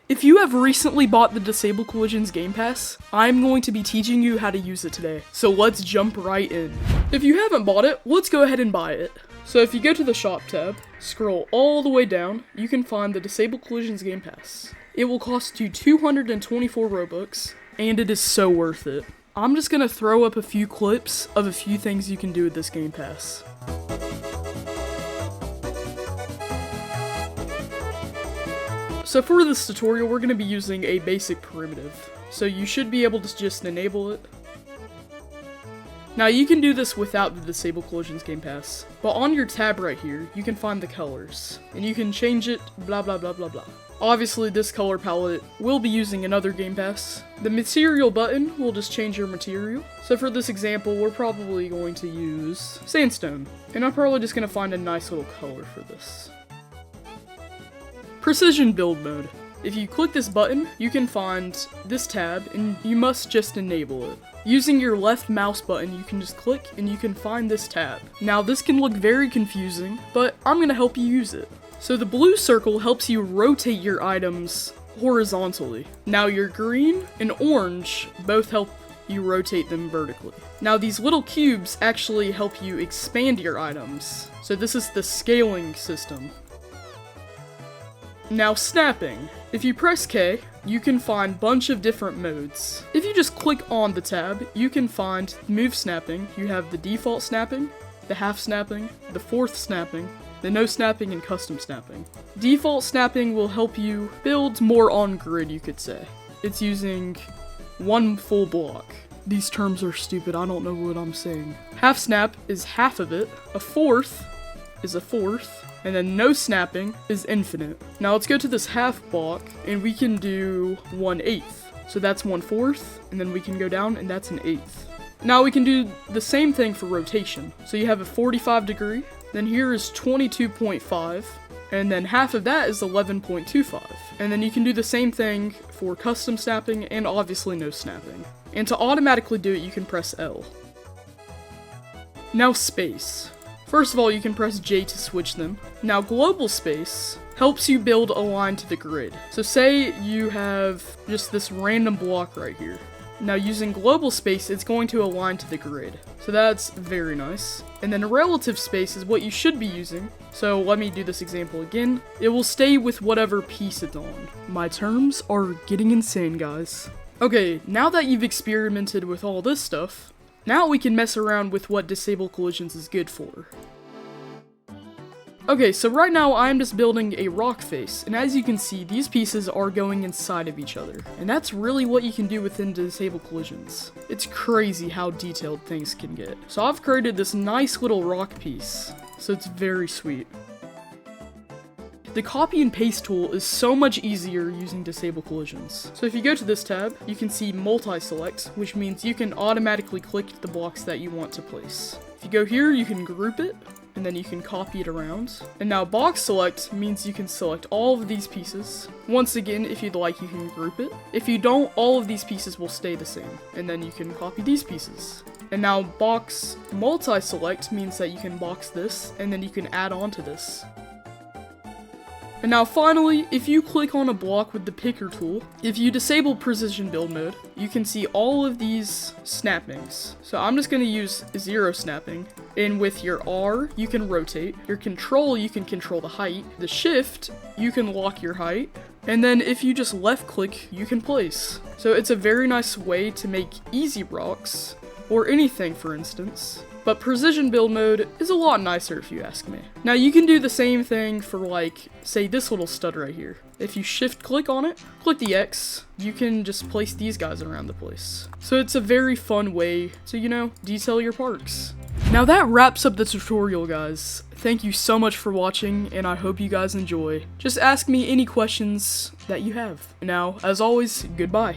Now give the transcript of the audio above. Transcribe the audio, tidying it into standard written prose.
If you have recently bought the Disable Collisions Game Pass, I'm going to be teaching you how to use it today. So let's jump right in. If you haven't bought it, let's go ahead and buy it. So if you go to the shop tab, scroll all the way down, you can find the Disable Collisions Game Pass. It will cost you 224 Robux, and it is so worth it. I'm just gonna throw up a few clips of a few things you can do with this Game Pass. So for this tutorial, we're going to be using a basic primitive. So you should be able to just enable it. Now you can do this without the Disable Collisions Game Pass, but on your tab right here, you can find the colors, and you can change it, blah blah blah blah blah. Obviously this color palette will be using another Game Pass. The material button will just change your material. So for this example, we're probably going to use sandstone, and I'm probably just going to find a nice little color for this. Precision build mode. If you click this button, you can find this tab and you must just enable it. Using your left mouse button, you can just click and you can find this tab. Now this can look very confusing, but I'm gonna help you use it. So the blue circle helps you rotate your items horizontally. Now your green and orange both help you rotate them vertically. Now these little cubes actually help you expand your items. So this is the scaling system. Now snapping. If you press K, you can find a bunch of different modes. If you just click on the tab, you can find move snapping. You have the default snapping, the half snapping, the fourth snapping, the no snapping, and custom snapping. Default snapping will help you build more on grid, you could say. It's using one full block. These terms are stupid, I don't know what I'm saying. Half snap is half of it, a fourth is a fourth, and then no snapping is infinite. Now let's go to this half block, and we can do 1/8. So that's 1/4, and then we can go down, and that's an 1/8. Now we can do the same thing for rotation. So you have a 45 degree, then here is 22.5, and then half of that is 11.25. And then you can do the same thing for custom snapping, and obviously no snapping. And to automatically do it, you can press L. Now space. First of all, you can press J to switch them. Now global space helps you build a line to the grid. So say you have just this random block right here. Now using global space, it's going to align to the grid. So that's very nice. And then relative space is what you should be using. So let me do this example again. It will stay with whatever piece it's on. My terms are getting insane, guys. Okay, now that you've experimented with all this stuff, now we can mess around with what Disable Collisions is good for. Okay, so right now I'm just building a rock face, and as you can see, these pieces are going inside of each other. And that's really what you can do within Disable Collisions. It's crazy how detailed things can get. So I've created this nice little rock piece, so it's very sweet. The copy and paste tool is so much easier using Disable Collisions. So if you go to this tab, you can see multi-select, which means you can automatically click the blocks that you want to place. If you go here, you can group it, and then you can copy it around. And now box select means you can select all of these pieces. Once again, if you'd like, you can group it. If you don't, all of these pieces will stay the same, and then you can copy these pieces. And now box multi-select means that you can box this, and then you can add on to this. And now finally, if you click on a block with the picker tool, if you disable precision build mode, you can see all of these snappings. So I'm just going to use 0 snapping, and with your R, you can rotate. Your control, you can control the height. The shift, you can lock your height. And then if you just left click, you can place. So it's a very nice way to make easy rocks, or anything for instance. But precision build mode is a lot nicer if you ask me. Now you can do the same thing for like, say this little stud right here. If you shift click on it, click the X, you can just place these guys around the place. So it's a very fun way to, you know, detail your parks. Now that wraps up the tutorial, guys. Thank you so much for watching, and I hope you guys enjoy. Just ask me any questions that you have. Now, as always, goodbye.